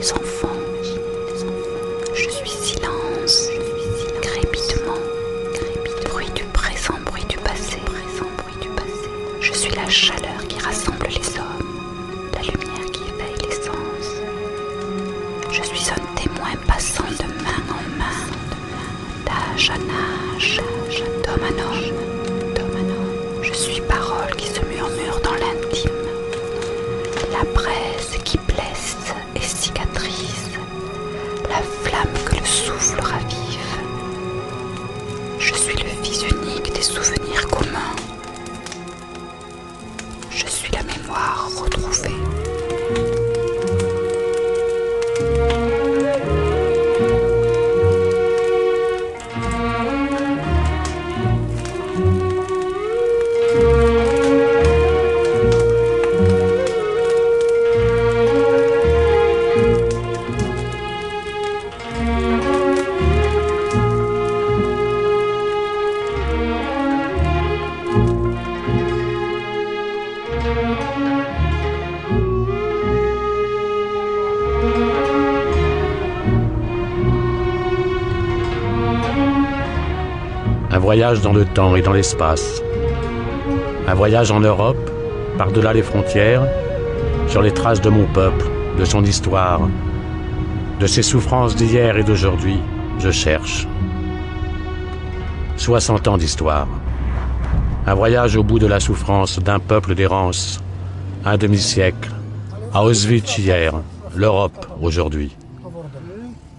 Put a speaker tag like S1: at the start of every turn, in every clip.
S1: des enfants. Je suis silence, crépitement, bruit du présent, bruit du passé. Je suis la chaleur qui rassemble les hommes, la lumière qui éveille les sens. Je suis un témoin passant de main en main, d'âge en âge, d'homme en homme. Je suis parole qui se murmure dans l'intime, la braise qui blesse et cicatrise, la flamme que le souffle ravive. Je suis le fils unique des souvenirs communs. Je suis la mémoire retrouvée.
S2: Un voyage dans le temps et dans l'espace. Un voyage en Europe, par-delà les frontières, sur les traces de mon peuple, de son histoire, de ses souffrances d'hier et d'aujourd'hui, je cherche. 60 ans d'histoire. Un voyage au bout de la souffrance d'un peuple d'errance. Un demi-siècle. À Auschwitz hier, l'Europe aujourd'hui.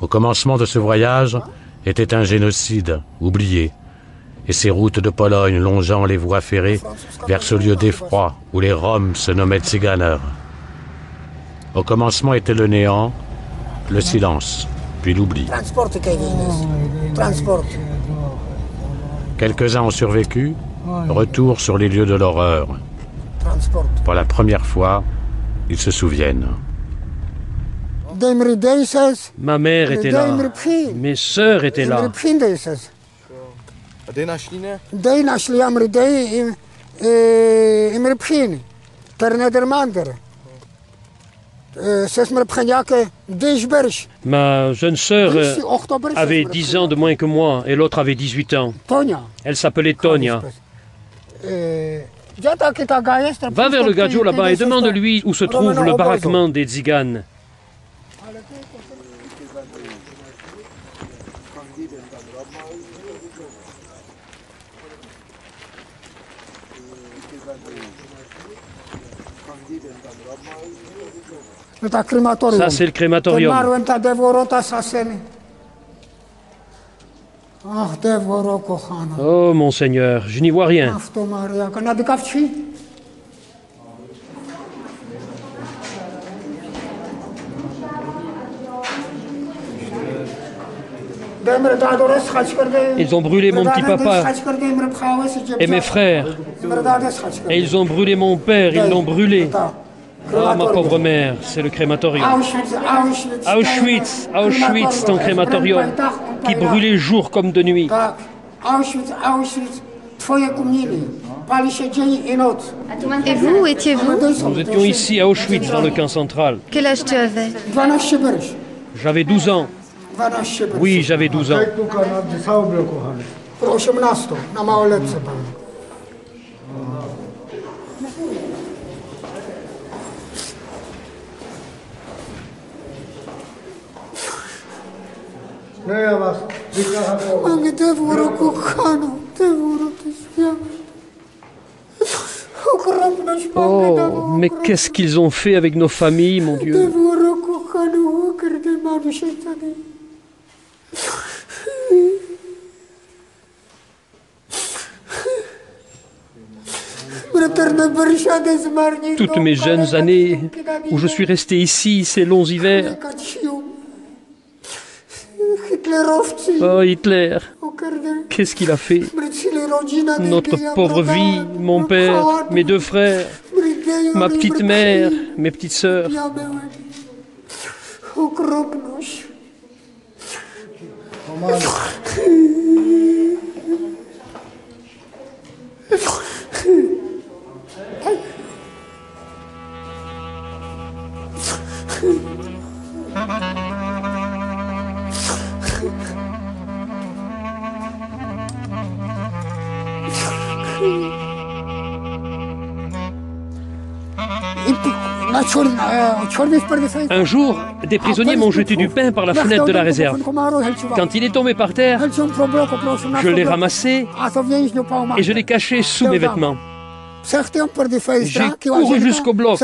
S2: Au commencement de ce voyage était un génocide oublié, et ces routes de Pologne longeant les voies ferrées vers ce lieu d'effroi où les Roms se nommaient Tziganer. Au commencement était le néant, le silence, puis l'oubli. Quelques-uns ont survécu, retour sur les lieux de l'horreur. Pour la première fois, ils se souviennent.
S3: Ma mère était là, mes sœurs étaient là. Ma jeune sœur avait 10 ans de moins que moi et l'autre avait 18 ans. Elle s'appelait Tonia. Va vers le Gadio là-bas et demande-lui où se trouve le baraquement des Tziganes. Ça, c'est le crématorium. Oh, mon Seigneur, je n'y vois rien. Ils ont brûlé mon petit papa et mes frères. Et ils ont brûlé mon père, ils l'ont brûlé. Ah, ma pauvre mère, c'est le crématorium. Auschwitz, ton crématorium, qui brûlait jour comme de nuit.
S4: Et vous, où étiez-vous?
S3: Nous étions ici à Auschwitz, dans le camp central.
S4: Quel âge tu avais?
S3: J'avais 12 ans. Oui, j'avais 12 ans. Oh, mais qu'est-ce qu'ils ont fait avec nos familles, mon Dieu? Toutes mes jeunes années où je suis resté ici, ces longs hivers. Oh, Hitler, qu'est-ce qu'il a fait? Notre pauvre vie, mon père, mes 2 frères, ma petite mère, mes petites sœurs. Un jour, des prisonniers m'ont jeté du pain par la fenêtre de la réserve. Quand il est tombé par terre, je l'ai ramassé et je l'ai caché sous mes vêtements. J'ai couru jusqu'au bloc,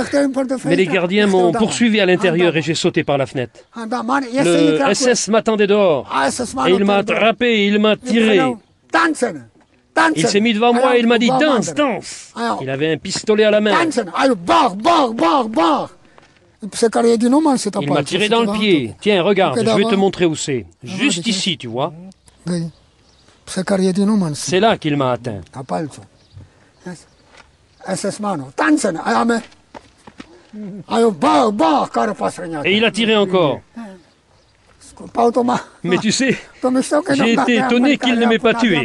S3: mais les gardiens m'ont poursuivi à l'intérieur et j'ai sauté par la fenêtre. Le SS m'attendait dehors et il m'a attrapé et il m'a tiré. Il s'est mis devant moi et il m'a dit « Danse, danse !» Il avait un pistolet à la main. Il m'a tiré dans le pied. Tiens, regarde, je vais te montrer où c'est. Juste ici, tu vois. C'est là qu'il m'a atteint. Et il a tiré encore. Mais tu sais, j'ai été étonné qu'il ne m'ait pas tué.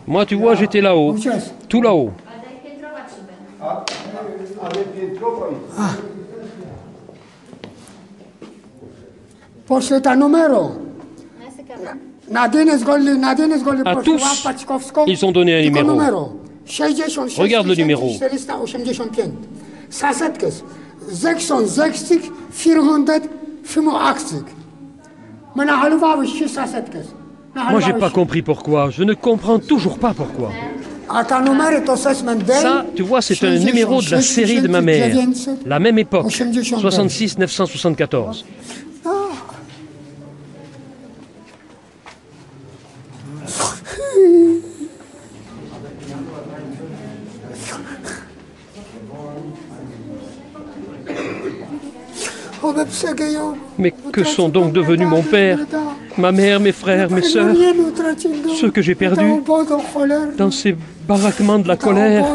S3: Moi, tu vois, j'étais là-haut, tout là-haut. À tous, ils ont donné un numéro. Regarde le numéro. Moi, j'ai pas compris pourquoi. Je ne comprends toujours pas pourquoi. Ça, tu vois, c'est un numéro de la série de ma mère. La même époque, 66 974. Mais que sont donc devenus mon père, ma mère, mes frères, mes sœurs, ceux que j'ai perdus dans ces baraquements de la colère?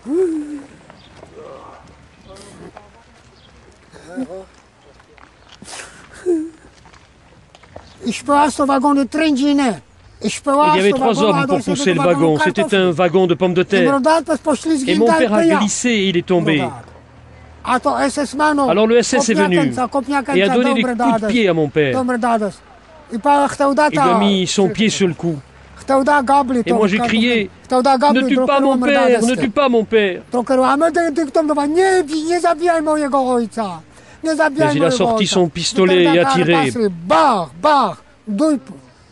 S3: Il y avait 3 hommes pour pousser le wagon. C'était un wagon de pommes de terre. Et mon père a glissé et il est tombé. Alors le SS est venu et a donné des coups de pied à mon père. Il a mis son pied sur le cou. Et moi j'ai crié « Ne tue pas mon père, ne tue pas mon père !» Mais il a sorti son pistolet et a tiré.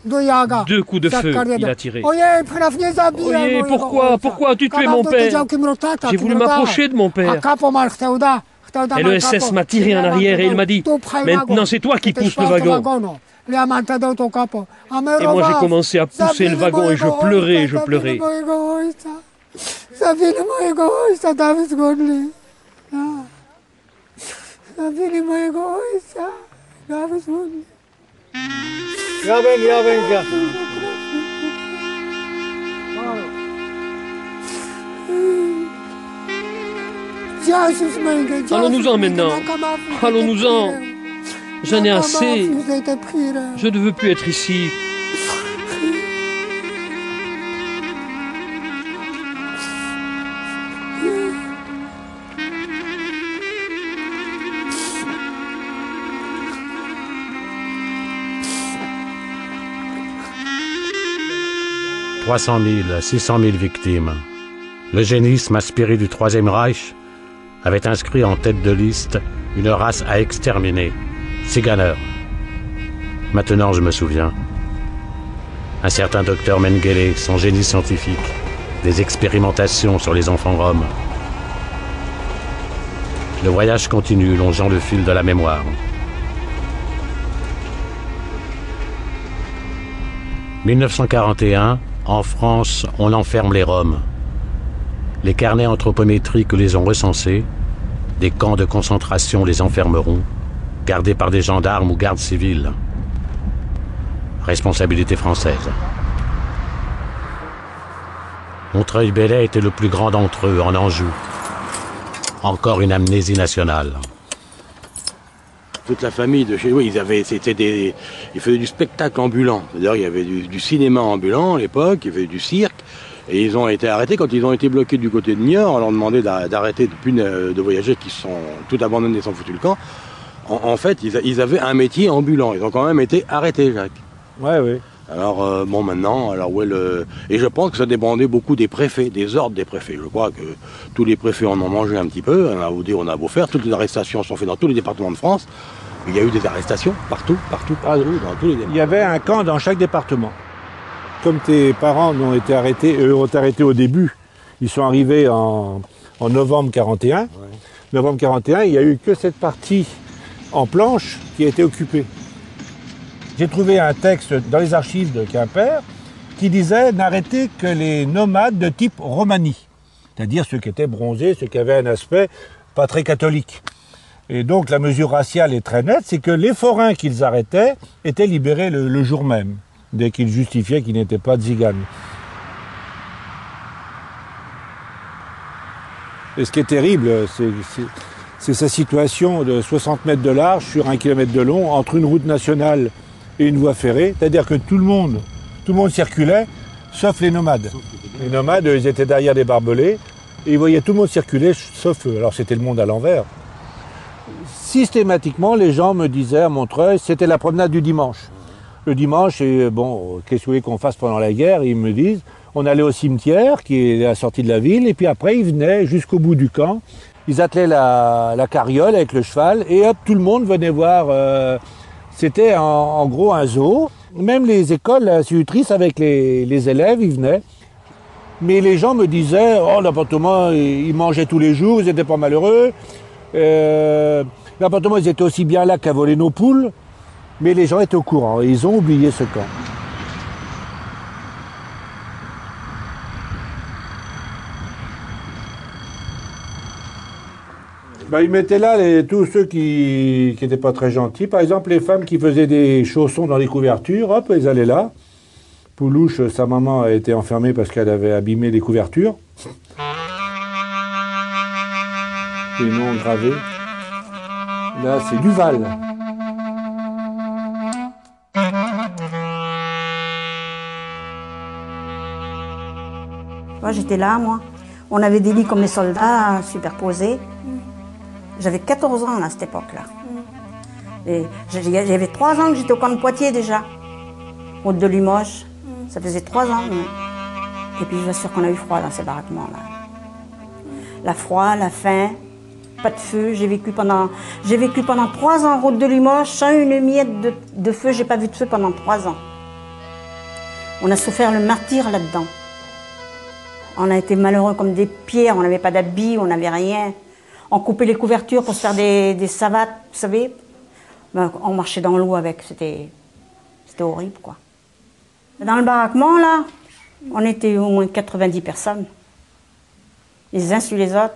S3: 2 coups de feu, il a tiré. Oyez, pourquoi as-tu tué mon père? J'ai voulu m'approcher de mon père. Et le SS m'a tiré en arrière et il m'a dit « Maintenant c'est toi qui pousses le wagon !» Et moi j'ai commencé à pousser le wagon et je pleurais, je pleurais. Allons-nous-en maintenant. Allons-nous-en. J'en ai assez. Je ne veux plus être ici. «
S2: 300 000, 600 000 victimes. L'eugénisme aspiré du Troisième Reich avait inscrit en tête de liste une race à exterminer. Ciganeurs. Maintenant, je me souviens. Un certain docteur Mengele, son génie scientifique, des expérimentations sur les enfants roms. Le voyage continue, longeant le fil de la mémoire. 1941, en France, on enferme les Roms. Les carnets anthropométriques les ont recensés. Des camps de concentration les enfermeront, gardés par des gendarmes ou gardes civils. Responsabilité française. Montreuil-Bellay était le plus grand d'entre eux, en Anjou. Encore une amnésie nationale.
S5: Toute la famille de chez nous, ils faisaient du spectacle ambulant. C'est-à-dire il y avait du cinéma ambulant à l'époque, il y avait du cirque. Et ils ont été arrêtés quand ils ont été bloqués du côté de Niort. On leur demandait d'arrêter de voyager qui sont tout abandonnés sans foutu le camp. En fait, ils avaient un métier ambulant. Ils ont quand même été arrêtés, Jacques.
S6: Ouais, oui.
S5: Alors, maintenant, et je pense que ça dépendait beaucoup des préfets, des ordres des préfets. Je crois que tous les préfets en ont mangé un petit peu. On a beau faire. Toutes les arrestations sont faites dans tous les départements de France. Il y a eu des arrestations partout, dans tous les départements.
S6: Il y avait un camp dans chaque département. Comme tes parents ont été arrêtés au début, ils sont arrivés en novembre 41. Ouais. Novembre 41, il n'y a eu que cette partie en planche qui a été occupée. J'ai trouvé un texte dans les archives de Quimper qui disait n'arrêter que les nomades de type Romani, c'est-à-dire ceux qui étaient bronzés, ceux qui avaient un aspect pas très catholique. Et donc la mesure raciale est très nette, c'est que les forains qu'ils arrêtaient étaient libérés le jour même, dès qu'ils justifiaient qu'ils n'étaient pas tziganes. Et ce qui est terrible, c'est sa situation de 60 mètres de large sur 1 km de long entre une route nationale et une voie ferrée, c'est-à-dire que tout le monde circulait, sauf les nomades. Les nomades, ils étaient derrière des barbelés, et ils voyaient tout le monde circuler, sauf eux. Alors c'était le monde à l'envers. Systématiquement, les gens me disaient à Montreuil, c'était la promenade du dimanche. Le dimanche, et bon, qu'est-ce que vous voulez qu'on fasse pendant la guerre? Ils me disent, on allait au cimetière, qui est à la sortie de la ville, et puis après, ils venaient jusqu'au bout du camp. Ils attelaient la carriole avec le cheval, et hop, tout le monde venait voir. C'était en gros un zoo. Même les écoles institutrices avec les élèves, ils venaient. Mais les gens me disaient, oh, l'appartement, ils mangeaient tous les jours, ils n'étaient pas malheureux. L'appartement, ils étaient aussi bien là qu'à voler nos poules. Mais les gens étaient au courant, et ils ont oublié ce camp. Ils mettaient là tous ceux qui n'étaient pas très gentils. Par exemple, les femmes qui faisaient des chaussons dans les couvertures, hop, elles allaient là. Poulouche, sa maman a été enfermée parce qu'elle avait abîmé les couvertures. Les noms gravés. Là, c'est Duval.
S7: Moi, j'étais là, moi. On avait des lits comme les soldats, superposés. J'avais 14 ans à cette époque-là. Et j'avais 3 ans que j'étais au camp de Poitiers déjà, route de Limoges. Ça faisait 3 ans. Et puis je vous assure qu'on a eu froid dans ces baraquements-là. La froid, la faim, pas de feu. J'ai vécu pendant 3 ans route de Limoges, sans une miette de feu. J'ai pas vu de feu pendant 3 ans. On a souffert le martyre là-dedans. On a été malheureux comme des pierres, on n'avait pas d'habits, on n'avait rien. On coupait les couvertures pour se faire des savates, vous savez. On marchait dans l'eau avec, c'était horrible, quoi. Dans le baraquement, là, on était au moins 90 personnes. Les uns sur les autres.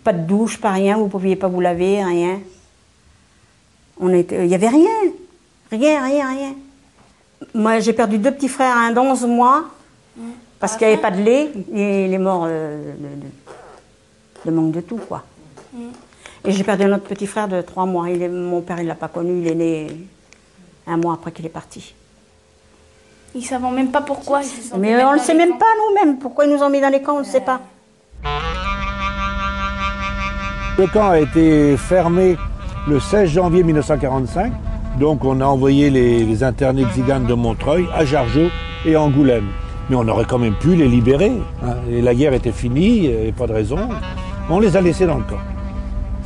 S7: Pas de douche, pas rien, vous ne pouviez pas vous laver, rien. Il n'y avait rien. Rien. Moi, j'ai perdu 2 petits frères, un d'11 mois, parce qu'il n'y avait pas de lait. Il est mort de manque de tout, quoi. Et j'ai perdu un autre petit frère de 3 mois. Mon père, il ne l'a pas connu. Il est né 1 mois après qu'il est parti.
S8: Ils ne savent même pas pourquoi.
S7: Mais on ne le sait même pas nous-mêmes. Pourquoi ils nous ont mis dans les camps, on ne le sait pas.
S6: Le camp a été fermé le 16 janvier 1945. Donc on a envoyé les internés tziganes de Montreuil à Jargeau et Angoulême. Mais on aurait quand même pu les libérer. Hein. Et la guerre était finie, il n'y avait pas de raison. On les a laissés dans le camp.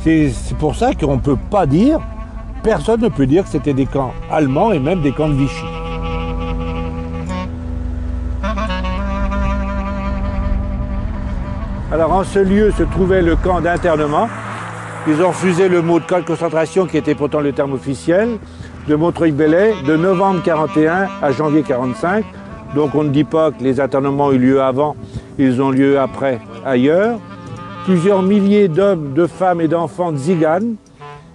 S6: C'est pour ça qu'on ne peut pas dire, personne ne peut dire que c'était des camps allemands et même des camps de Vichy. Alors en ce lieu se trouvait le camp d'internement. Ils ont refusé le mot de camp de concentration qui était pourtant le terme officiel, de Montreuil-Bellay, de novembre 41 à janvier 45. Donc on ne dit pas que les internements ont eu lieu avant, Ils ont lieu après ailleurs. Plusieurs milliers d'hommes, de femmes et d'enfants tziganes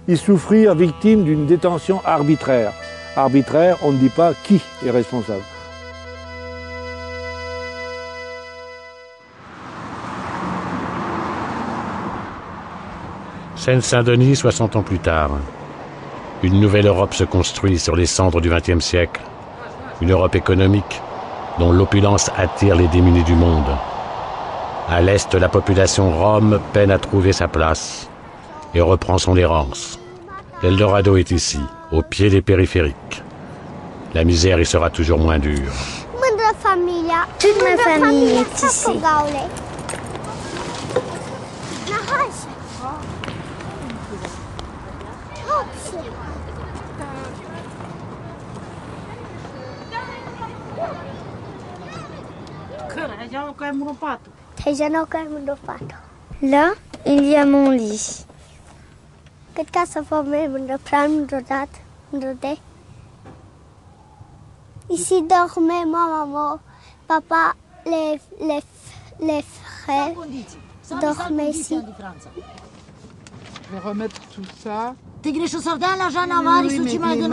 S6: y souffrirent victimes d'une détention arbitraire. Arbitraire, on ne dit pas qui est responsable.
S2: Seine-Saint-Denis, 60 ans plus tard. Une nouvelle Europe se construit sur les cendres du XXe siècle. Une Europe économique dont l'opulence attire les démunis du monde. À l'est, la population rome peine à trouver sa place et reprend son errance. L'Eldorado est ici, au pied des périphériques. La misère y sera toujours moins dure.
S9: Toute ma famille est ici. Là, il y a mon lit. Ici dormaient ma maman, papa, les frères dormaient ici.
S10: Je vais remettre tout ça.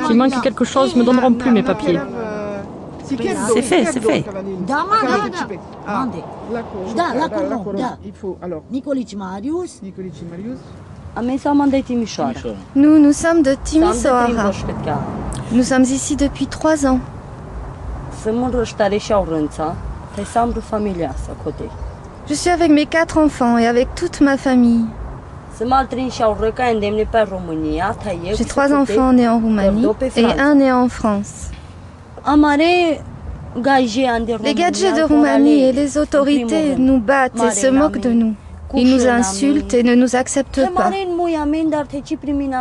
S11: S'il manque quelque chose, me donneront plus mes papiers. C'est fait, c'est fait.
S10: Il faut alors.
S4: Nous sommes de Timișoara. Nous sommes ici depuis 3 ans. Je suis avec mes 4 enfants et avec toute ma famille. J'ai 3 enfants nés en Roumanie et un né en France. Les gadgets de Roumanie et les autorités nous battent et se moquent de nous. Ils nous insultent et ne nous acceptent pas.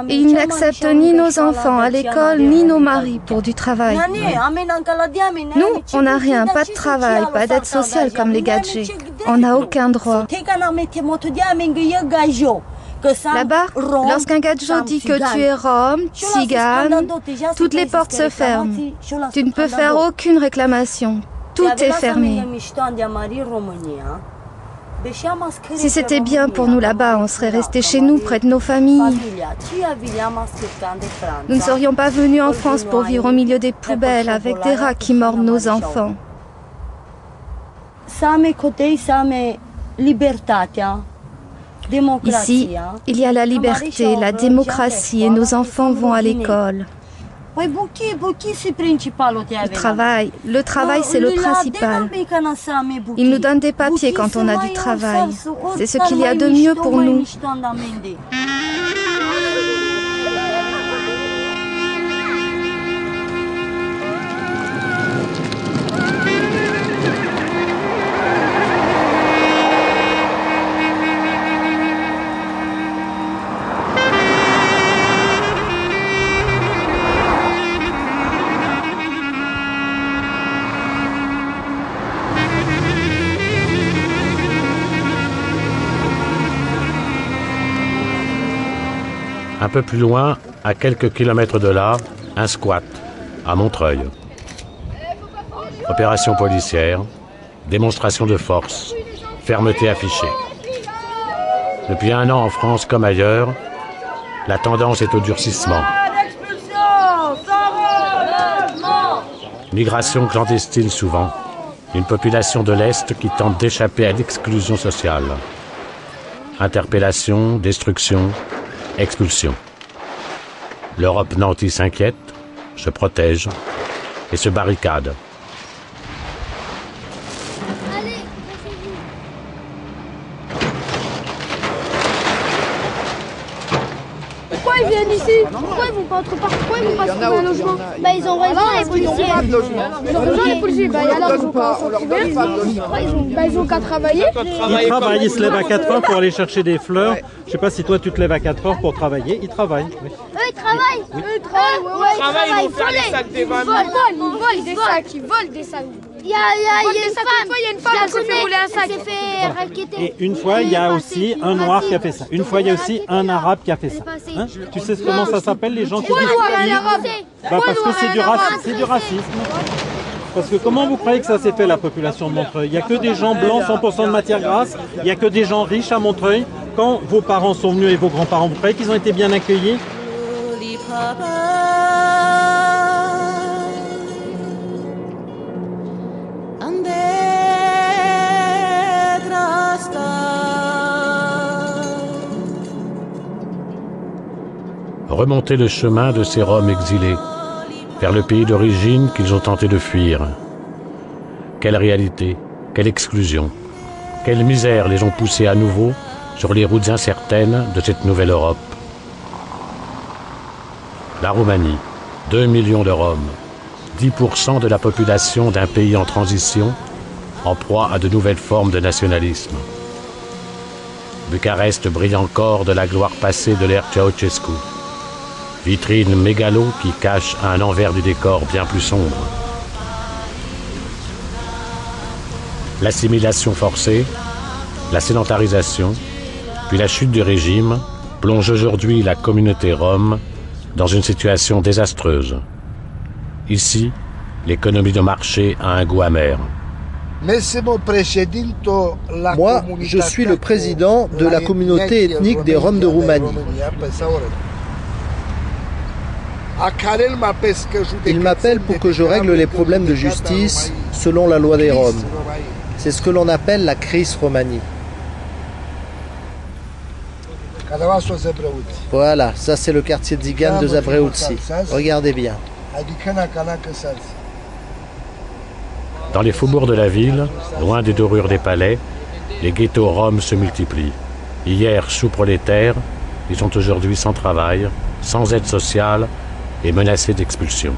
S4: Ils n'acceptent ni nos enfants à l'école, ni nos maris pour du travail. Nous, on n'a rien, pas de travail, pas d'aide sociale comme les gadgets. On n'a aucun droit. Là-bas, lorsqu'un gadget dit que tu es rome, tzigane, toutes les portes se ferment. Tu ne peux faire aucune réclamation. Tout est fermé. Si c'était bien pour nous là-bas, on serait resté chez nous, près de nos familles. Nous ne serions pas venus en France pour vivre au milieu des poubelles avec des rats qui mordent nos enfants. Ici, il y a la liberté, la démocratie et nos enfants vont à l'école. Le travail, c'est le principal. Ils nous donnent des papiers quand on a du travail. C'est ce qu'il y a de mieux pour nous.
S2: Un peu plus loin, à quelques kilomètres de là, un squat, à Montreuil. Opération policière, démonstration de force, fermeté affichée. Depuis 1 an en France comme ailleurs, la tendance est au durcissement. Migration clandestine souvent, une population de l'Est qui tente d'échapper à l'exclusion sociale. Interpellation, destruction, expulsion. L'Europe nantie s'inquiète, se protège et se barricade.
S8: Pourquoi ils viennent ici? Pourquoi ils vont pas autre part? Pourquoi ils vont pas trouver un logement? Bah ils ont raison les policiers. Ils ont raison les policiers. Bah alors ils ont qu'à s'en trouver. Ils ont qu'à travailler.
S12: Ils travaillent, ils se lèvent à 4 heures pour aller chercher des fleurs. Je sais pas si toi tu te lèves à 4 heures pour travailler. Ils travaillent. Oui.
S8: Eux ils travaillent.
S12: Oui.
S8: Eux ils travaillent. Ils volent des sacs. Ils volent des sacs. Il y a une femme qui s'est fait voler un sac.
S12: Et une fois, il y a aussi un noir qui a fait ça. Une fois, il y a aussi un arabe qui a fait ça. Hein? Tu sais comment ça s'appelle, les gens qui disent... Bah parce que c'est du racisme. Parce que comment vous croyez que ça s'est fait, la population de Montreuil? Il n'y a que des gens blancs, 100% de matière grasse, il n'y a que des gens riches à Montreuil. Quand vos parents sont venus et vos grands-parents, vous croyez qu'ils ont été bien accueillis?
S2: Remonter le chemin de ces Roms exilés vers le pays d'origine qu'ils ont tenté de fuir. Quelle réalité, quelle exclusion, quelle misère les ont poussés à nouveau sur les routes incertaines de cette nouvelle Europe. La Roumanie, 2 millions de Roms, 10% de la population d'un pays en transition, en proie à de nouvelles formes de nationalisme. Bucarest brille encore de la gloire passée de l'ère Ceausescu. Vitrine mégalo qui cache un envers du décor bien plus sombre. L'assimilation forcée, la sédentarisation, puis la chute du régime plonge aujourd'hui la communauté rome dans une situation désastreuse. Ici, l'économie de marché a un goût amer.
S13: Moi, je suis le président de la communauté ethnique des Roms de Roumanie. Il m'appelle pour que je règle les problèmes de justice selon la loi des Roms. C'est ce que l'on appelle la crise Romanie. Voilà, ça c'est le quartier Tzigane de Zabreutzi. Regardez bien.
S2: Dans les faubourgs de la ville, loin des dorures des palais, les ghettos roms se multiplient. Hier sous-prolétaires, ils sont aujourd'hui sans travail, sans aide sociale et menacés d'expulsion.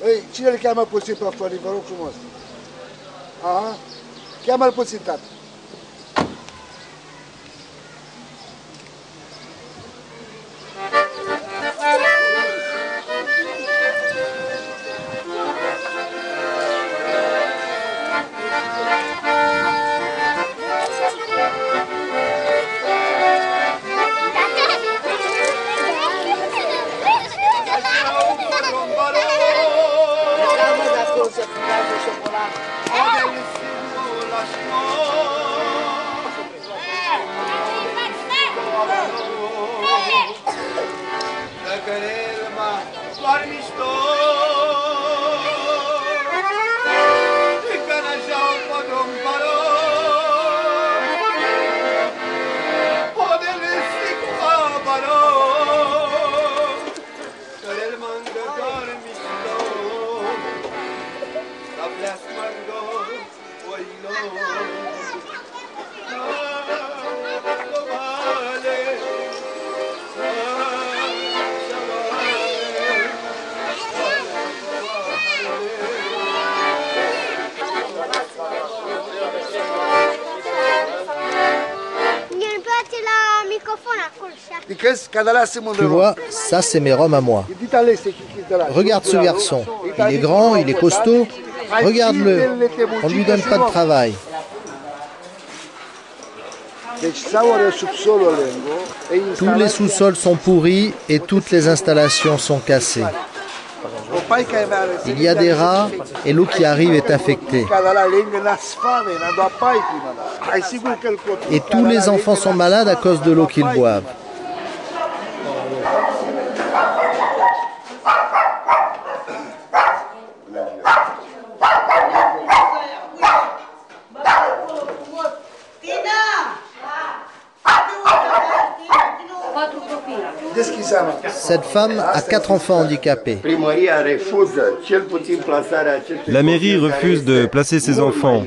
S14: Ei, cine îl cheamă puțin pe Florin, vă rog frumos? Aha, cheamă-l puțin, tată.
S13: Tu vois, ça c'est mes Roms à moi. Regarde ce garçon. Il est grand, il est costaud. Regarde-le. On ne lui donne pas de travail. Tous les sous-sols sont pourris et toutes les installations sont cassées. Il y a des rats et l'eau qui arrive est infectée. Et tous les enfants sont malades à cause de l'eau qu'ils boivent. Cette femme a 4 enfants handicapés.
S15: La mairie refuse de placer ses enfants.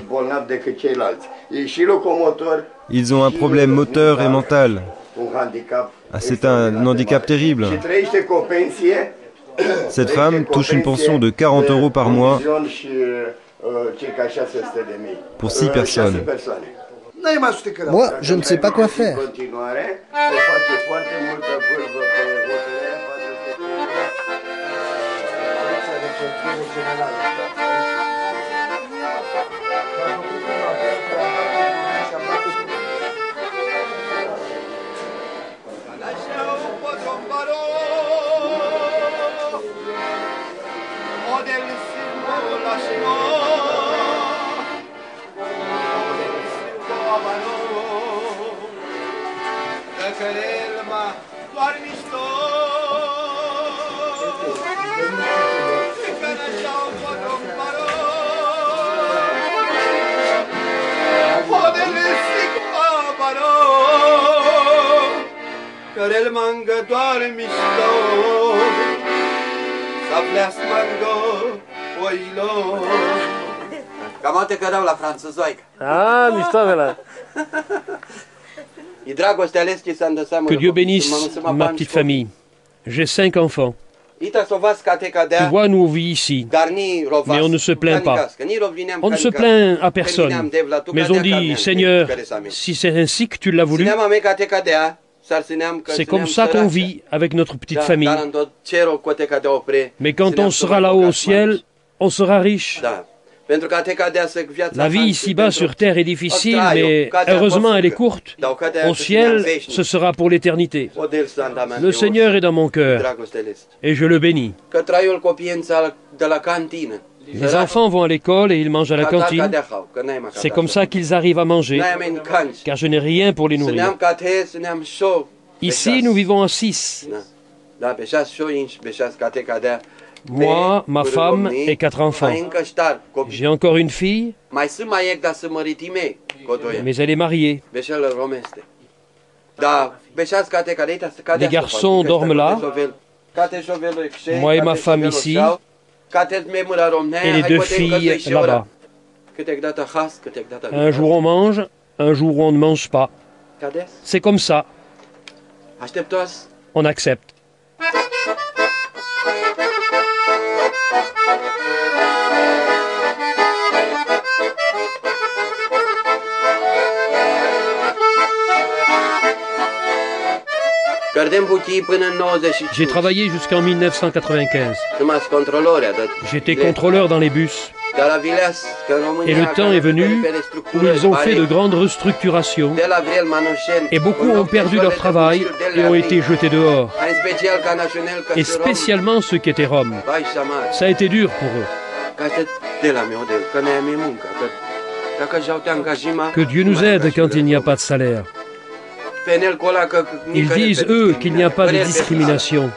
S15: Ils ont un problème moteur et mental. Ah, c'est un handicap terrible. Cette femme touche une pension de 40 € par mois pour 6 personnes.
S13: Moi, je ne sais pas quoi faire.
S16: Cărel mangă doare mișto, să plească oilor. Cam alte că dau la franțuzoică.
S3: Ah, miștoavela. Que Dieu bénisse ma petite famille. J'ai 5 enfants. Tu vois, nous on vit ici, mais on ne se plaint pas. On ne se plaint à personne. Mais on dit, Seigneur, si c'est ainsi que tu l'as voulu, c'est comme ça qu'on vit avec notre petite famille. Mais quand on sera là-haut au ciel, on sera riche. La vie ici-bas sur terre est difficile, mais heureusement elle est courte. Au ciel, ce sera pour l'éternité. Le Seigneur est dans mon cœur et je le bénis. Les enfants vont à l'école et ils mangent à la cantine. C'est comme ça qu'ils arrivent à manger, car je n'ai rien pour les nourrir. Ici, nous vivons à 6. Moi, ma femme et 4 enfants. J'ai encore une fille, mais elle est mariée. Les garçons dorment là, moi et ma femme ici, et les 2 filles là-bas. Un jour on mange, un jour on ne mange pas. C'est comme ça. On accepte. J'ai travaillé jusqu'en 1995. J'étais contrôleur dans les bus. Et le temps est venu où ils ont fait de grandes restructurations. Et beaucoup ont perdu leur travail et ont été jetés dehors. Et spécialement ceux qui étaient roms. Ça a été dur pour eux. Que Dieu nous aide quand il n'y a pas de salaire. Ils disent, eux, qu'il n'y a pas de discrimination.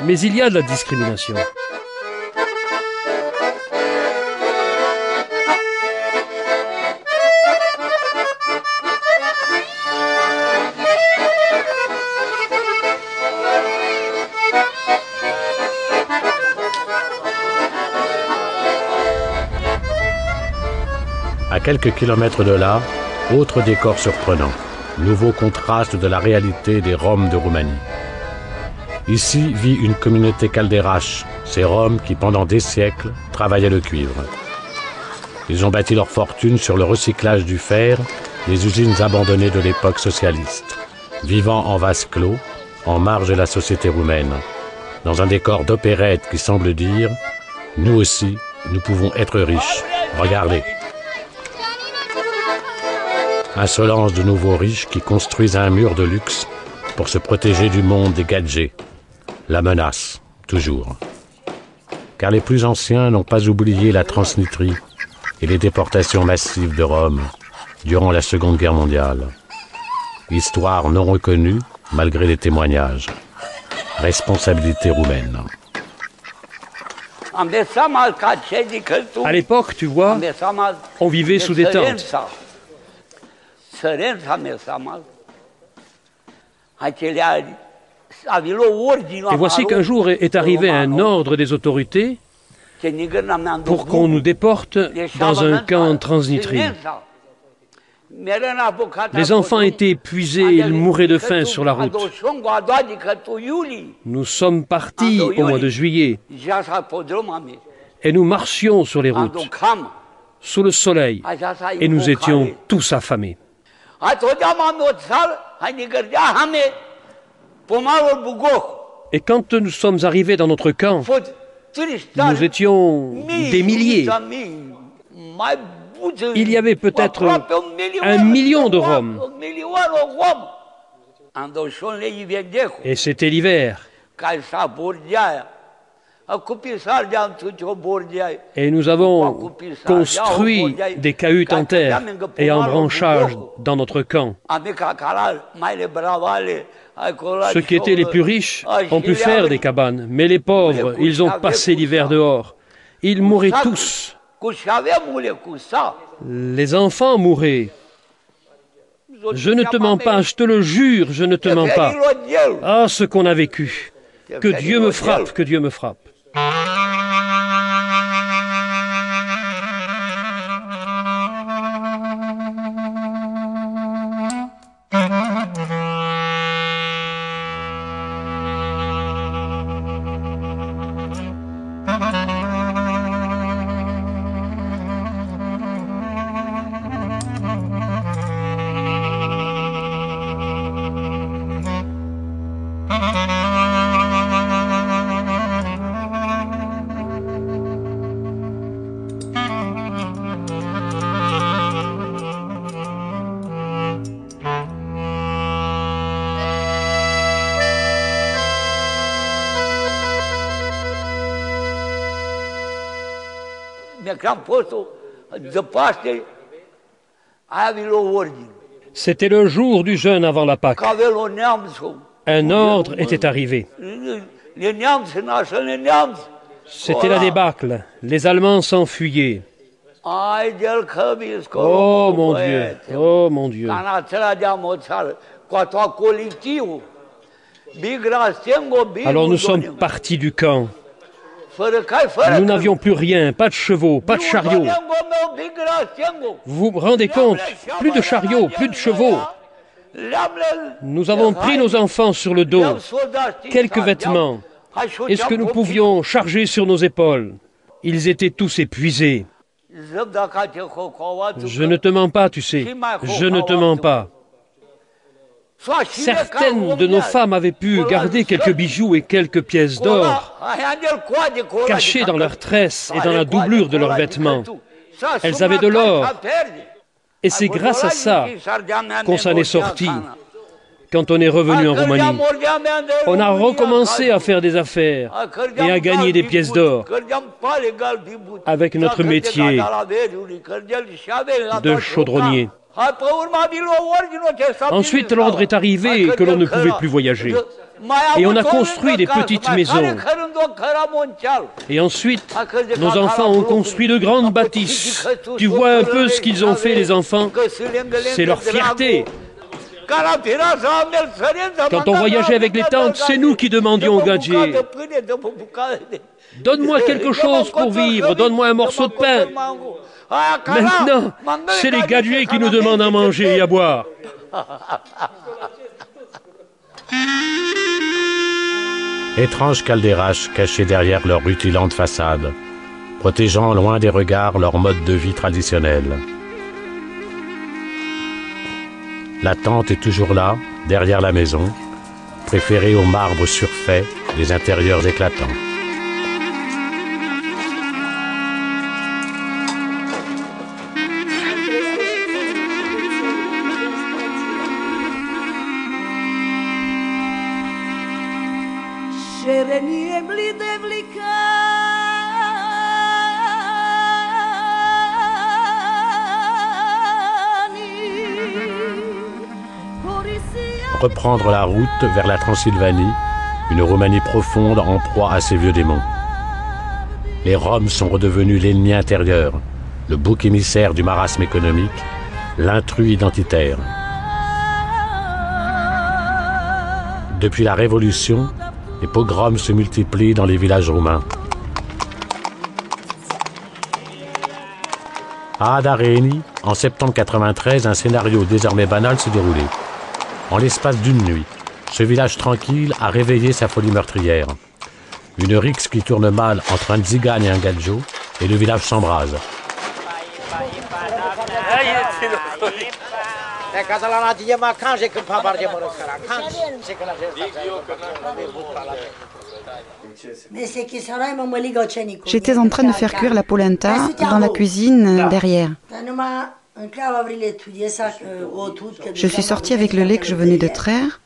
S3: Mais il y a de la discrimination.
S2: À quelques kilomètres de là, autre décor surprenant. Nouveau contraste de la réalité des Roms de Roumanie. Ici vit une communauté caldérache, ces Roms qui pendant des siècles travaillaient le cuivre. Ils ont bâti leur fortune sur le recyclage du fer des usines abandonnées de l'époque socialiste, vivant en vase clos, en marge de la société roumaine, dans un décor d'opérette qui semble dire « Nous aussi, nous pouvons être riches, regardez ». Insolence de nouveaux riches qui construisent un mur de luxe pour se protéger du monde des gadgets. La menace, toujours. Car les plus anciens n'ont pas oublié la Transnistrie et les déportations massives de Roms durant la Seconde Guerre mondiale. Histoire non reconnue malgré les témoignages. Responsabilité roumaine.
S3: À l'époque, tu vois, on vivait sous des tentes. Et voici qu'un jour est arrivé un ordre des autorités pour qu'on nous déporte dans un camp en Transnistrie. Les enfants étaient épuisés et ils mouraient de faim sur la route. Nous sommes partis au mois de juillet et nous marchions sur les routes, sous le soleil, et nous étions tous affamés. Et quand nous sommes arrivés dans notre camp, nous étions des milliers. Il y avait peut-être 1 million de Roms. Et c'était l'hiver. Et nous avons construit des cahutes en terre et en branchage dans notre camp. Ceux qui étaient les plus riches ont pu faire des cabanes, mais les pauvres, ils ont passé l'hiver dehors. Ils mouraient tous. Les enfants mouraient. Je ne te mens pas, je te le jure, je ne te mens pas. Ah, ce qu'on a vécu. Que Dieu me frappe, que Dieu me frappe. C'était le jour du jeûne avant la Pâque. Un ordre était arrivé. C'était la débâcle. Les Allemands s'enfuyaient. Oh mon Dieu, oh mon Dieu. Alors nous sommes partis du camp. Nous n'avions plus rien, pas de chevaux, pas de chariots. Vous vous rendez compte? Plus de chariots, plus de chevaux. Nous avons pris nos enfants sur le dos, quelques vêtements, et ce que nous pouvions charger sur nos épaules. Ils étaient tous épuisés. Je ne te mens pas, tu sais, je ne te mens pas. Certaines de nos femmes avaient pu garder quelques bijoux et quelques pièces d'or cachés dans leurs tresses et dans la doublure de leurs vêtements. Elles avaient de l'or. Et c'est grâce à ça qu'on s'en est sorti. Quand on est revenu en Roumanie, on a recommencé à faire des affaires et à gagner des pièces d'or avec notre métier de chaudronnier. Ensuite, l'ordre est arrivé que l'on ne pouvait plus voyager. Et on a construit des petites maisons. Et ensuite, nos enfants ont construit de grandes bâtisses. Tu vois un peu ce qu'ils ont fait, les enfants? C'est leur fierté. Quand on voyageait avec les tantes, c'est nous qui demandions au gadget. Donne-moi quelque chose pour vivre, donne-moi un morceau de pain. Maintenant, c'est les gadgets qui nous demandent à manger et à boire.
S2: Étranges caldeiraches cachés derrière leur rutilante façade, protégeant loin des regards leur mode de vie traditionnel. La tente est toujours là, derrière la maison, préférée au marbre surfait des intérieurs éclatants. Reprendre la route vers la Transylvanie, une Roumanie profonde en proie à ses vieux démons. Les Roms sont redevenus l'ennemi intérieur, le bouc émissaire du marasme économique, l'intrus identitaire. Depuis la Révolution, les pogroms se multiplient dans les villages roumains. À Adareni, en septembre 1993, un scénario désormais banal s'est déroulé. En l'espace d'une nuit, ce village tranquille a réveillé sa folie meurtrière. Une rixe qui tourne mal entre un tzigane et un gadjo, et le village s'embrase.
S17: J'étais en train de faire cuire la polenta dans la cuisine derrière. Je suis sortie avec le lait que je venais de traire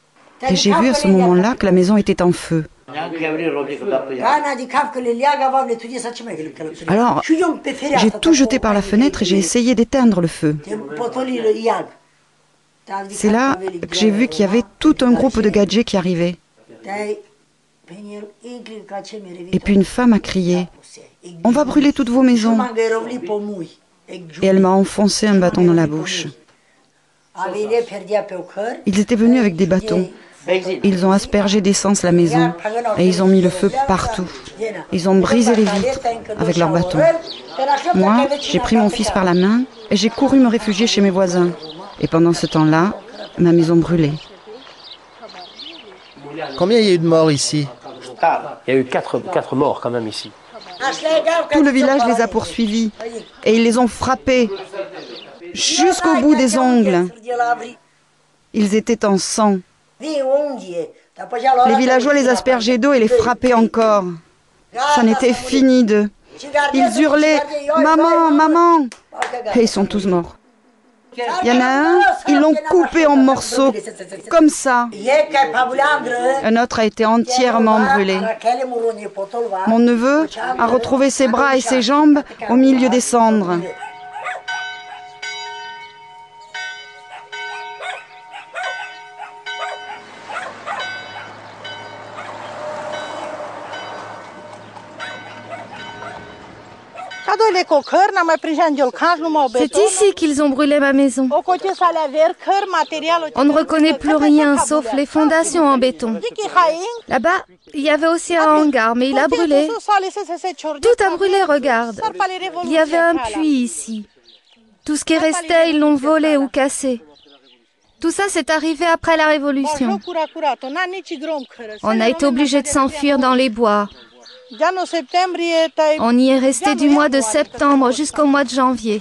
S17: Et j'ai vu à ce moment-là que la maison était en feu. Alors, j'ai tout jeté par la fenêtre et j'ai essayé d'éteindre le feu. C'est là que j'ai vu qu'il y avait tout un groupe de gadgets qui arrivait. Et puis une femme a crié « On va brûler toutes vos maisons !» Et elle m'a enfoncé un bâton dans la bouche. Ils étaient venus avec des bâtons. Ils ont aspergé d'essence la maison et ils ont mis le feu partout. Ils ont brisé les vitres avec leurs bâtons. Moi, j'ai pris mon fils par la main et j'ai couru me réfugier chez mes voisins. Et pendant ce temps-là, ma maison brûlait.
S13: Combien il y a eu de morts ici?
S3: Il y a eu 4 morts quand même ici.
S17: Tout le village les a poursuivis et ils les ont frappés jusqu'au bout des ongles. Ils étaient en sang. Les villageois les aspergeaient d'eau et les frappaient encore. Ça n'était fini d'eux. Ils hurlaient « Maman, maman !» Et ils sont tous morts. Il y en a un, ils l'ont coupé en morceaux, comme ça. Un autre a été entièrement brûlé. Mon neveu a retrouvé ses bras et ses jambes au milieu des cendres.
S4: C'est ici qu'ils ont brûlé ma maison. On ne reconnaît plus rien sauf les fondations en béton. Là-bas, il y avait aussi un hangar, mais il a brûlé. Tout a brûlé, regarde. Il y avait un puits ici. Tout ce qui restait, ils l'ont volé ou cassé. Tout ça, c'est arrivé après la Révolution. On a été obligés de s'enfuir dans les bois. On y est resté du mois de septembre jusqu'au mois de janvier.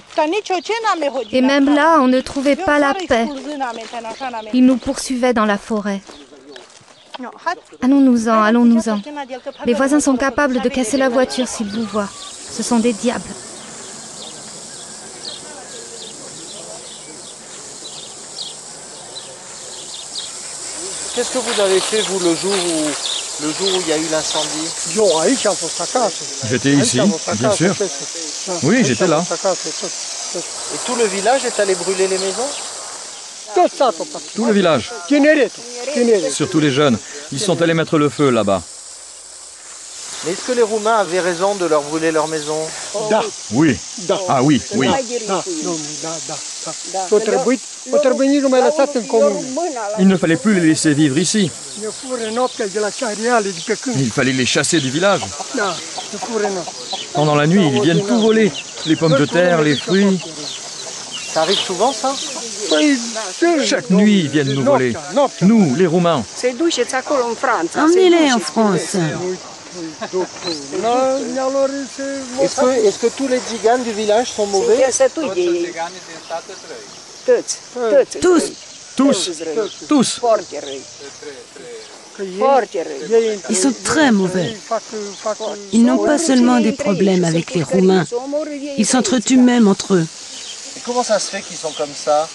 S4: Et même là, on ne trouvait pas la paix. Ils nous poursuivaient dans la forêt. Allons-nous-en, allons-nous-en. Les voisins sont capables de casser la voiture s'ils vous voient. Ce sont des diables.
S13: Qu'est-ce que vous avez fait, vous, le jour où il y a eu l'incendie?
S18: J'étais ici, bien sûr. Oui, j'étais là.
S13: Et tout le village est allé brûler les maisons?
S18: Tout le village. Surtout les jeunes. Ils sont allés mettre le feu là-bas.
S13: Mais est-ce que les Roumains avaient raison de leur brûler leur maison?
S18: Oui. Ah oui, oui. Il ne fallait plus les laisser vivre ici. Il fallait les chasser du village. Pendant la nuit, ils viennent tout voler. Les pommes de terre, les fruits.
S13: Ça arrive souvent, ça?
S18: Chaque nuit, ils viennent nous voler. Nous, les Roumains.
S19: Emmenez-les en France.
S13: Est-ce que tous les tziganes du village sont mauvais?
S18: Tous.
S19: Ils sont très mauvais. Ils n'ont pas seulement des problèmes avec les Roumains, ils s'entretuent même entre eux.
S13: Et comment ça se fait qu'ils sont comme ça?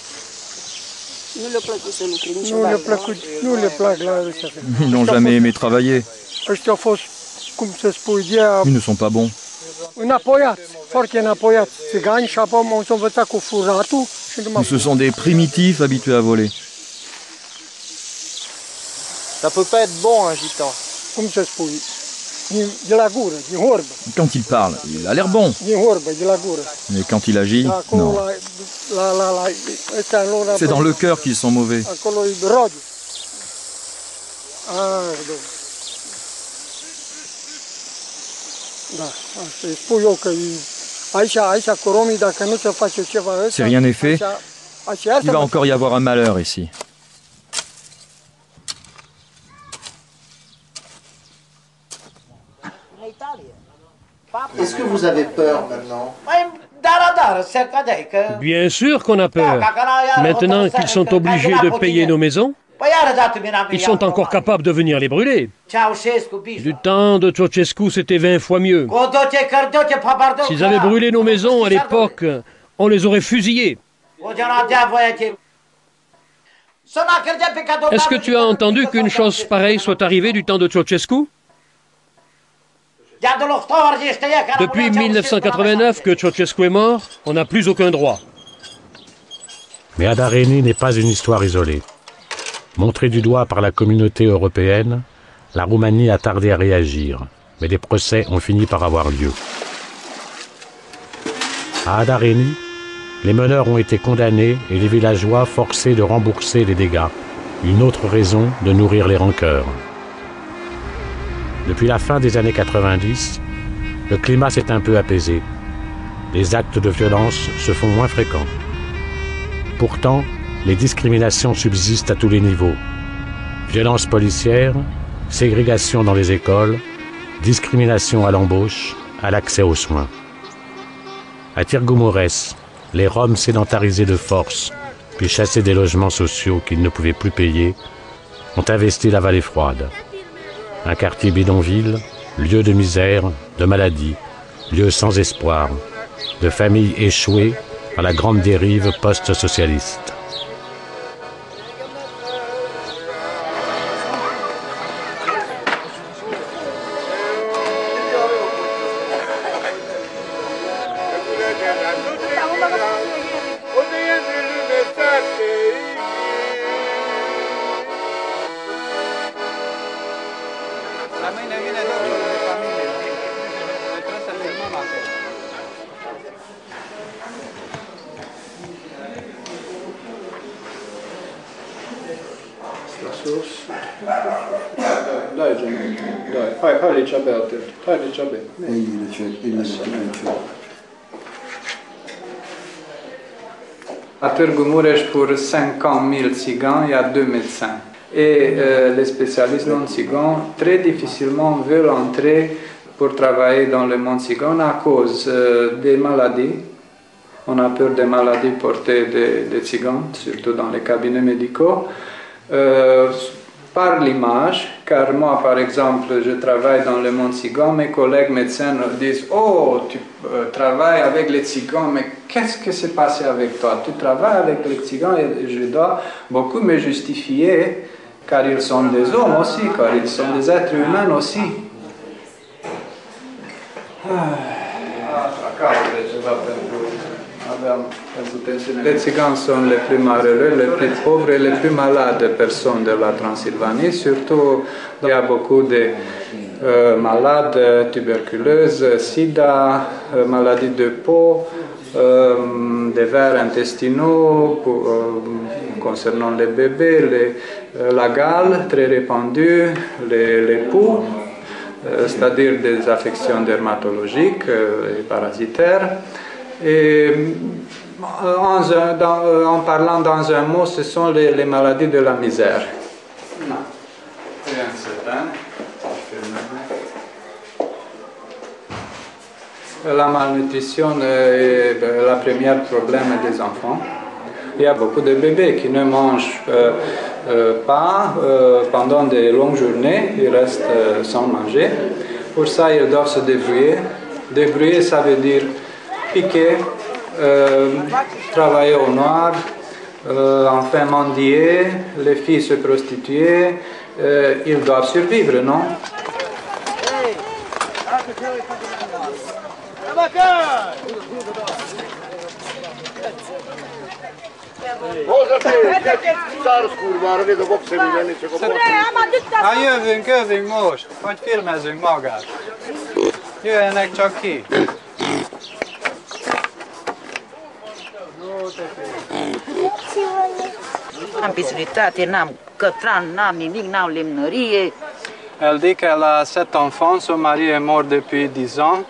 S18: Ils n'ont jamais aimé travailler. Ils ne sont pas bons. Ce sont des primitifs habitués à voler.
S13: Ça peut pas être bon, un gitan.
S18: Quand il parle, il a l'air bon. Mais quand il agit, non. C'est dans le cœur qu'ils sont mauvais. Si rien n'est fait, il va encore y avoir un malheur ici.
S13: Est-ce que vous avez peur maintenant?
S3: Bien sûr qu'on a peur. Maintenant qu'ils sont obligés de payer nos maisons, ils sont encore capables de venir les brûler. Du temps de Ceausescu, c'était 20 fois mieux. S'ils avaient brûlé nos maisons à l'époque, on les aurait fusillés. Est-ce que tu as entendu qu'une chose pareille soit arrivée du temps de Ceausescu? Depuis 1989 que Ceausescu est mort, on n'a plus aucun droit.
S2: Mais Adareni n'est pas une histoire isolée. Montrée du doigt par la communauté européenne, la Roumanie a tardé à réagir, mais des procès ont fini par avoir lieu. À Adareni, les meneurs ont été condamnés et les villageois forcés de rembourser les dégâts. Une autre raison de nourrir les rancœurs. Depuis la fin des années 90, le climat s'est un peu apaisé. Les actes de violence se font moins fréquents. Pourtant, les discriminations subsistent à tous les niveaux. Violences policières, ségrégation dans les écoles, discrimination à l'embauche, à l'accès aux soins. À Tirgumores, les Roms sédentarisés de force, puis chassés des logements sociaux qu'ils ne pouvaient plus payer, ont investi la vallée froide. Un quartier bidonville, lieu de misère, de maladie, lieu sans espoir, de familles échouées à la grande dérive post-socialiste.
S20: À Târgu pour 50 000 Tsigans, il y a 2 médecins. Et les spécialistes non Tsigans, très difficilement veulent entrer pour travailler dans le monde Tsigan à cause des maladies. On a peur des maladies portées des Tzigans, surtout dans les cabinets médicaux. Par l'image, car moi, par exemple, je travaille dans le monde Tsigan, mes collègues médecins disent « Oh, tu travailles avec les Tzigans, mais qu'est-ce qui s'est passé avec toi? Tu travailles avec les Tzigans » et je dois beaucoup me justifier, car ils sont des hommes aussi, car ils sont des êtres humains aussi. Les Tzigans sont les plus malheureux, les plus pauvres et les plus malades personnes de la Transylvanie. Surtout, il y a beaucoup de malades tuberculeuses, sida, maladies de peau, des vers intestinaux concernant les bébés, la gale très répandue, les poux, c'est-à-dire des affections dermatologiques et parasitaires. Et en parlant dans un mot, ce sont les maladies de la misère. La malnutrition est le premier problème des enfants. Il y a beaucoup de bébés qui ne mangent pas pendant de longues journées, ils restent sans manger. Pour ça, ils doivent se débrouiller. Débrouiller, ça veut dire piquer, travailler au noir, enfin mendier, les filles se prostituer, ils doivent survivre, non? Jövünk most, hogy filmezzünk magát. Jöjjenek csak ki.
S21: Am pisuritate, n-am cătran, n-am nimic, n-am lemnărie.
S20: Elle dit qu'elle a 7 enfants, son mari est mort depuis 10 ans.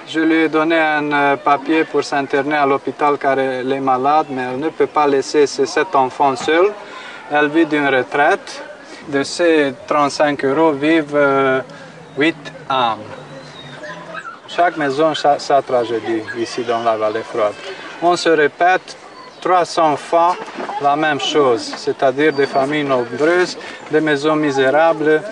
S20: Je lui ai donné un papier pour s'interner à l'hôpital car elle est malade, mais elle ne peut pas laisser ses 7 enfants seuls. Elle vit d'une retraite. De ces 35 € vivent 8 âmes. Chaque maison a sa tragédie ici dans la vallée froide. On se répète 300 fois la même chose, c'est-à-dire des familles nombreuses, des maisons misérables,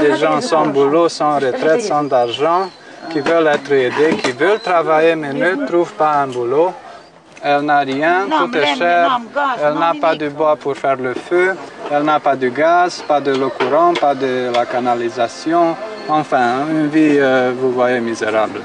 S20: des gens sans boulot, sans retraite, sans argent, qui veulent être aidés, qui veulent travailler mais ne trouvent pas un boulot. Elle n'a rien, tout est cher. Elle n'a pas de bois pour faire le feu. Elle n'a pas de gaz, pas de l'eau courante, pas de la canalisation. Enfin, une vie, vous voyez, misérable.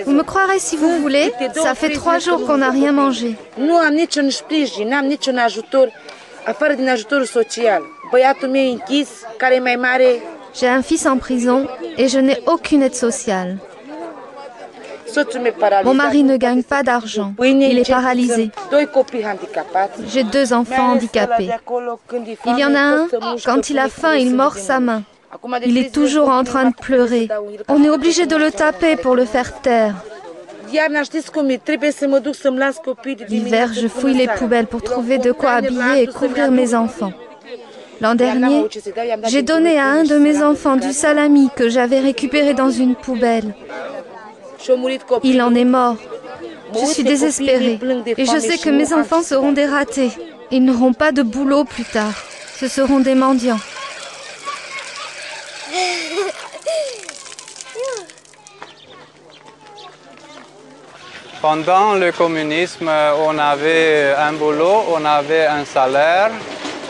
S4: Vous me croirez si vous voulez, ça fait 3 jours qu'on n'a rien mangé. J'ai un fils en prison et je n'ai aucune aide sociale. Mon mari ne gagne pas d'argent, il est paralysé. J'ai 2 enfants handicapés. Il y en a un, quand il a faim, il mord sa main. Il est toujours en train de pleurer. On est obligé de le taper pour le faire taire. L'hiver, je fouille les poubelles pour trouver de quoi habiller et couvrir mes enfants. L'an dernier, j'ai donné à un de mes enfants du salami que j'avais récupéré dans une poubelle. Il en est mort. Je suis désespérée et je sais que mes enfants seront des ratés. Ils n'auront pas de boulot plus tard. Ce seront des mendiants.
S20: Pendant le communisme, on avait un boulot, on avait un salaire,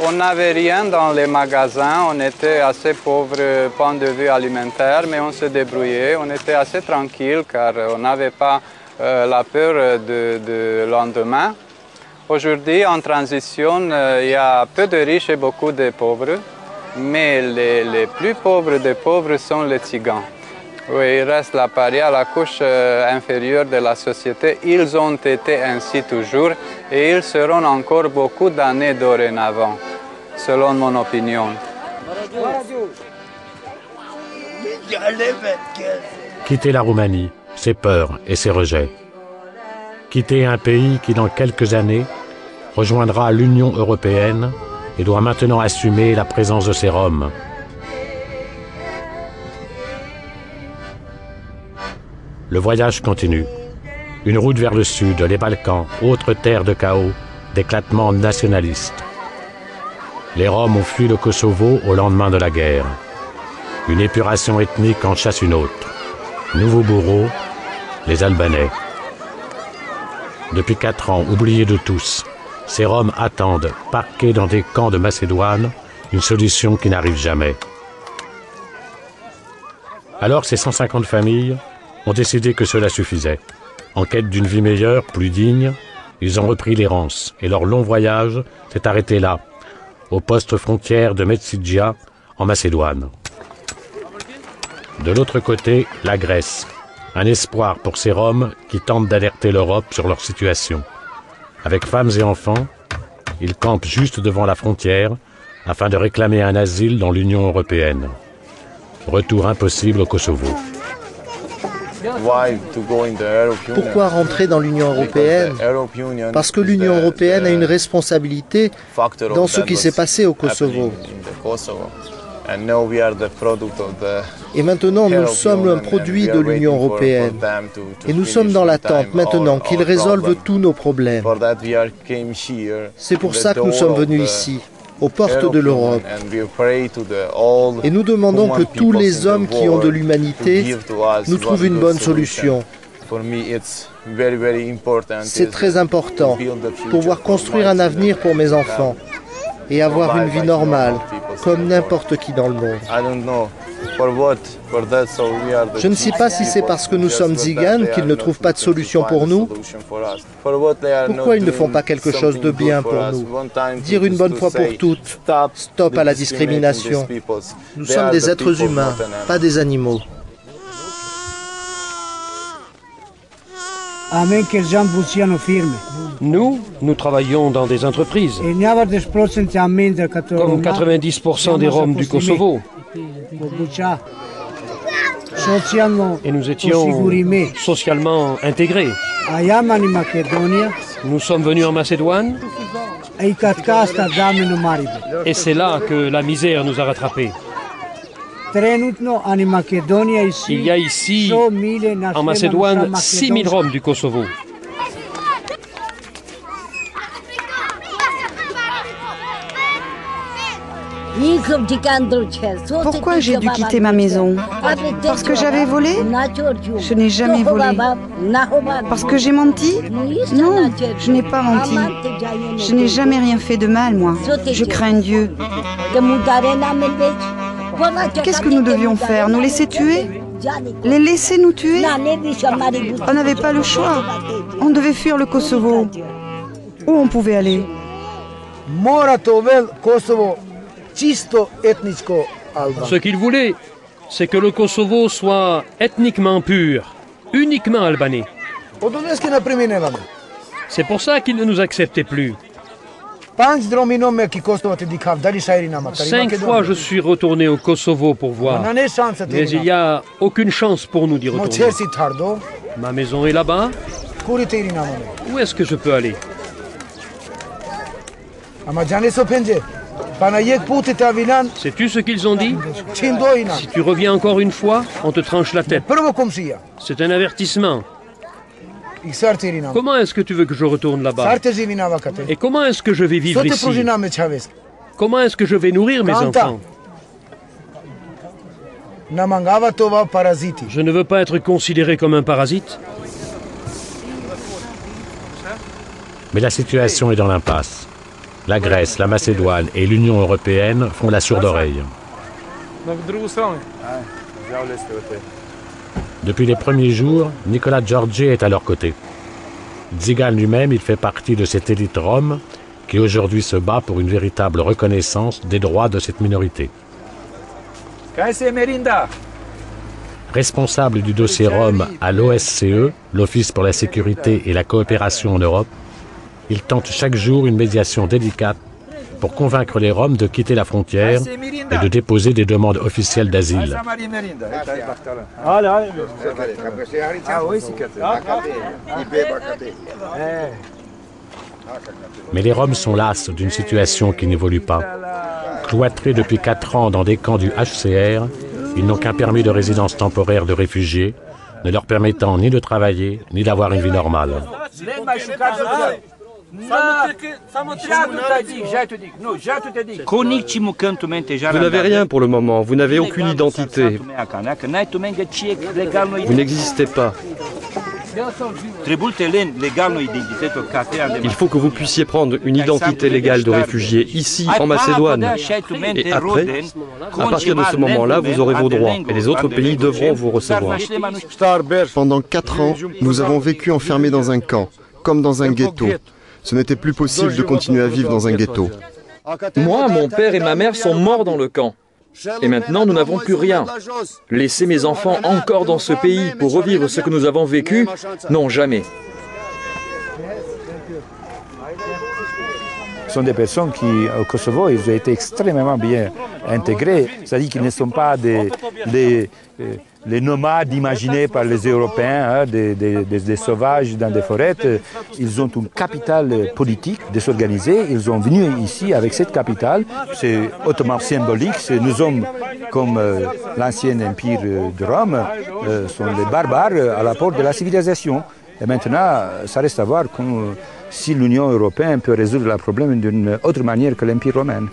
S20: on n'avait rien dans les magasins, on était assez pauvre point de vue alimentaire, mais on se débrouillait, on était assez tranquille car on n'avait pas la peur de lendemain. Aujourd'hui, en transition, il y a peu de riches et beaucoup de pauvres, mais les plus pauvres des pauvres sont les tziganes. Oui, il reste la paria, la couche inférieure de la société. Ils ont été ainsi toujours et ils seront encore beaucoup d'années dorénavant, selon mon opinion.
S2: Quitter la Roumanie, ses peurs et ses rejets. Quitter un pays qui, dans quelques années, rejoindra l'Union européenne et doit maintenant assumer la présence de ces Roms. Le voyage continue. Une route vers le sud, les Balkans, autre terre de chaos, d'éclatement nationaliste. Les Roms ont fui le Kosovo au lendemain de la guerre. Une épuration ethnique en chasse une autre. Nouveau bourreau, les Albanais. Depuis 4 ans, oubliés de tous, ces Roms attendent, parqués dans des camps de Macédoine, une solution qui n'arrive jamais. Alors ces 150 familles ont décidé que cela suffisait. En quête d'une vie meilleure, plus digne, ils ont repris l'errance et leur long voyage s'est arrêté là, au poste frontière de Metsidja, en Macédoine. De l'autre côté, la Grèce, un espoir pour ces Roms qui tentent d'alerter l'Europe sur leur situation. Avec femmes et enfants, ils campent juste devant la frontière afin de réclamer un asile dans l'Union européenne. Retour impossible au Kosovo.
S13: Pourquoi rentrer dans l'Union européenne? Parce que l'Union européenne a une responsabilité dans ce qui s'est passé au Kosovo. Et maintenant, nous sommes un produit de l'Union européenne. Et nous sommes dans l'attente maintenant qu'ils résolvent tous nos problèmes. C'est pour ça que nous sommes venus ici, aux portes de l'Europe. Et nous demandons que tous les hommes qui ont de l'humanité nous trouvent une bonne solution. C'est très important pour pouvoir construire un avenir pour mes enfants et avoir une vie normale, comme n'importe qui dans le monde. Je ne sais pas si c'est parce que nous sommes tziganes qu'ils ne trouvent pas de solution pour nous. Pourquoi ils ne font pas quelque chose de bien pour nous? Dire une bonne fois pour toutes, stop à la discrimination. Nous sommes des êtres humains, pas des animaux.
S3: Nous travaillons dans des entreprises. Comme 90% des Roms du Kosovo. Et nous étions socialement intégrés. Nous sommes venus en Macédoine. Et c'est là que la misère nous a rattrapés. Il y a ici, en Macédoine, 6000 Roms du Kosovo.
S17: Pourquoi j'ai dû quitter ma maison? Parce que j'avais volé? Je n'ai jamais volé. Parce que j'ai menti? Non, je n'ai pas menti. Je n'ai jamais rien fait de mal, moi. Je crains Dieu. Qu'est-ce que nous devions faire? Nous laisser tuer? Les laisser nous tuer? On n'avait pas le choix. On devait fuir le Kosovo. Où on pouvait aller?
S3: Ce qu'il voulait, c'est que le Kosovo soit ethniquement pur, uniquement albanais. C'est pour ça qu'il ne nous acceptait plus. 5 fois je suis retourné au Kosovo pour voir, mais il n'y a aucune chance pour nous d'y retourner. Ma maison est là-bas. Où est-ce que je peux aller? Sais-tu ce qu'ils ont dit? Si tu reviens encore une fois, on te tranche la tête. C'est un avertissement. Comment est-ce que tu veux que je retourne là-bas? Et comment est-ce que je vais vivre ici? Comment est-ce que je vais nourrir mes enfants? Je ne veux pas être considéré comme un parasite.
S2: Mais la situation est dans l'impasse. La Grèce, la Macédoine et l'Union européenne font la sourde oreille. Depuis les premiers jours, Nicolas Georgi est à leur côté. Tzigan lui-même, il fait partie de cette élite rome qui aujourd'hui se bat pour une véritable reconnaissance des droits de cette minorité. Responsable du dossier Rome à l'OSCE, l'Office pour la sécurité et la coopération en Europe, il tente chaque jour une médiation délicate pour convaincre les Roms de quitter la frontière et de déposer des demandes officielles d'asile. Mais les Roms sont las d'une situation qui n'évolue pas. Cloîtrés depuis 4 ans dans des camps du HCR, ils n'ont qu'un permis de résidence temporaire de réfugiés, ne leur permettant ni de travailler, ni d'avoir une vie normale.
S18: Vous n'avez rien pour le moment, vous n'avez aucune identité. Vous n'existez pas. Il faut que vous puissiez prendre une identité légale de réfugié ici, en Macédoine. Et après, à partir de ce moment-là, vous aurez vos droits et les autres pays devront vous recevoir.
S15: Pendant 4 ans, nous avons vécu enfermés dans un camp, comme dans un ghetto. Ce n'était plus possible de continuer à vivre dans un ghetto.
S18: Moi, mon père et ma mère sont morts dans le camp. Et maintenant, nous n'avons plus rien. Laisser mes enfants encore dans ce pays pour revivre ce que nous avons vécu? Non, jamais.
S6: Ce sont des personnes qui, au Kosovo, ils ont été extrêmement bien intégrés. C'est-à-dire qu'ils ne sont pas les nomades imaginés par les Européens, des sauvages dans des forêts. Ils ont une capitale politique de s'organiser. Ils sont venus ici avec cette capitale. C'est hautement symbolique. Nous sommes comme l'ancien empire de Rome, sont les barbares à la porte de la civilisation. Et maintenant, ça reste à voir si l'Union européenne peut résoudre le problème d'une autre manière que l'Empire romain.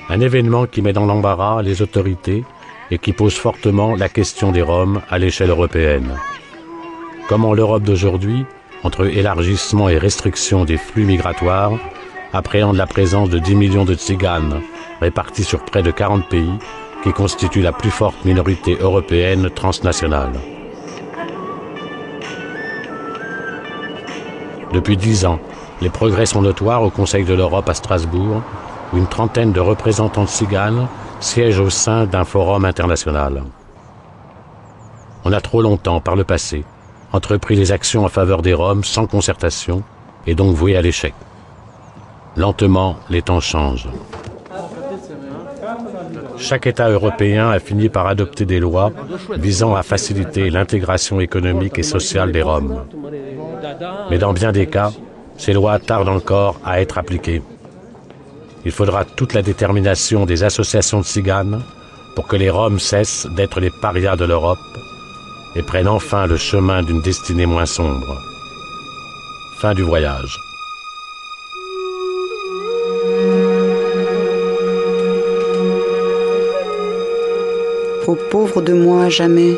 S2: Un événement qui met dans l'embarras les autorités et qui pose fortement la question des Roms à l'échelle européenne. Comment l'Europe d'aujourd'hui, entre élargissement et restriction des flux migratoires, appréhende la présence de 10 millions de Tziganes répartis sur près de 40 pays qui constituent la plus forte minorité européenne transnationale. Depuis 10 ans, les progrès sont notoires au Conseil de l'Europe à Strasbourg, où une trentaine de représentants tziganes siègent au sein d'un forum international. On a trop longtemps, par le passé, entrepris des actions en faveur des Roms sans concertation et donc voué à l'échec. Lentement, les temps changent. Chaque État européen a fini par adopter des lois visant à faciliter l'intégration économique et sociale des Roms. Mais dans bien des cas, ces lois tardent encore à être appliquées. Il faudra toute la détermination des associations tziganes pour que les Roms cessent d'être les parias de l'Europe et prennent enfin le chemin d'une destinée moins sombre. Fin du voyage.
S17: Ô pauvre de moi à jamais,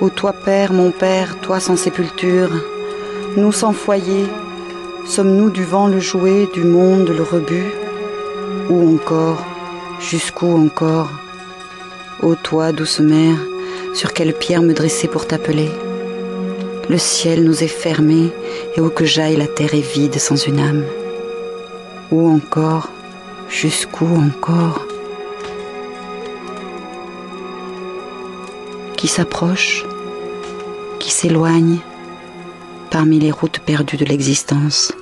S17: ô toi père, mon père, toi sans sépulture, nous sans foyer, sommes-nous du vent le jouet, du monde le rebut? Où encore, jusqu'où encore? Ô toi, douce mère, sur quelle pierre me dresser pour t'appeler? Le ciel nous est fermé, et où que j'aille, la terre est vide sans une âme. Où encore, jusqu'où encore? Qui s'approche, qui s'éloigne parmi les routes perdues de l'existence.